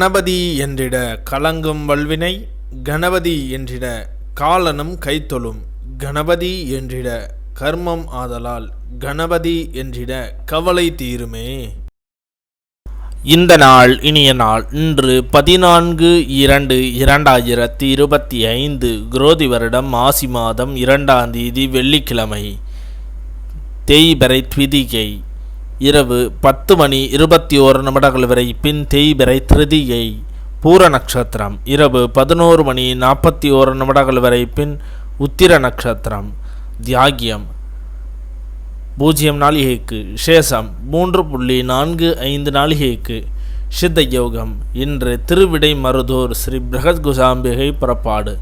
கணபதி என்றிட கலங்கும் வல்வினை, கணபதி என்றிட காலனும் கைத்தொழும், கணபதி என்றிட கர்மம் ஆதலால், கணபதி என்றிட கவலை தீருமே. இந்த நாள் இனிய நாள். இன்று 14/2/2025 குரோதி வருடம் மாசி மாதம் 2ஆம் தேதி வெள்ளிக்கிழமை. தேய்பிறை திதிகை இரவு 10:21 வரை. பின் தேய்பிறை திருதிகை. பூர நட்சத்திரம் இரவு 11:41 வரை. பின் உத்திர நட்சத்திரம். தியாகியம் 0 நாளிகைக்கு. சேஷம் 3.45 நாளிகைக்கு. சித்த யோகம் இன்று திருவிடை மருதூர் ஸ்ரீ பிரகத்குசாம்பிகை புறப்பாடு.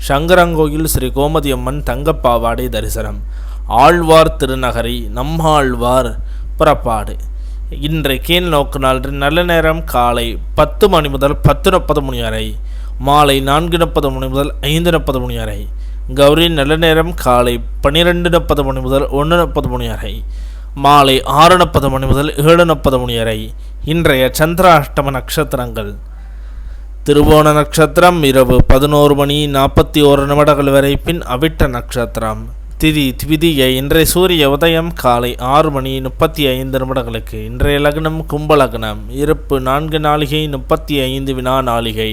சங்கரங்கோயில் ஸ்ரீ கோமதியம்மன் தங்கப்பாவாடை தரிசனம். ஆழ்வார் திருநகரி நம்மாழ்வார் புறப்பாடு. இன்றைய கீழ் நோக்கு நாள். நல்ல நேரம் காலை 10 மணி முதல் 10:30 வரை. மாலை 4:30 முதல் 5:30 வரை. கௌரி நல்ல நேரம் காலை 12:30 முதல் 1:30 வரை. மாலை 6:30 முதல் 7:30 வரை. இன்றைய சந்திராஷ்டம நட்சத்திரங்கள். திருவோண நட்சத்திரம் இரவு 11:41 வரை. பின் அவிட்ட நட்சத்திரம். திதிகை. இன்றைய சூரிய உதயம் காலை 6:35 இன்றைய லக்னம் கும்பலக்னம். இருப்பு 4 நாளிகை 35 வினா நாளிகை.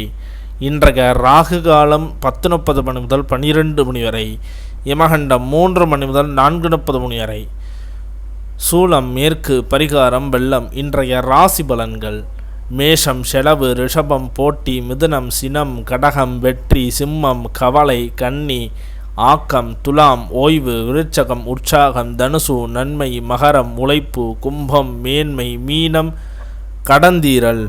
இன்றைய ராகு காலம் 10:30 முதல் 12 வரை. யமகண்டம் 3 முதல் 4:30 வரை. சூலம் மேற்கு. பரிகாரம் வெள்ளம். இன்றைய ராசி பலன்கள். மேஷம் செலவு, ரிஷபம் போட்டி, மிதுனம் சினம், கடகம் வெற்றி, சிம்மம் கவலை, கன்னி ஆக்கம், துலாம் ஓய்வு, விருச்சகம் உற்சாகம், தனுசு நன்மை, மகரம் உழைப்பு, கும்பம் மேன்மை, மீனம் கடந்தீரல்.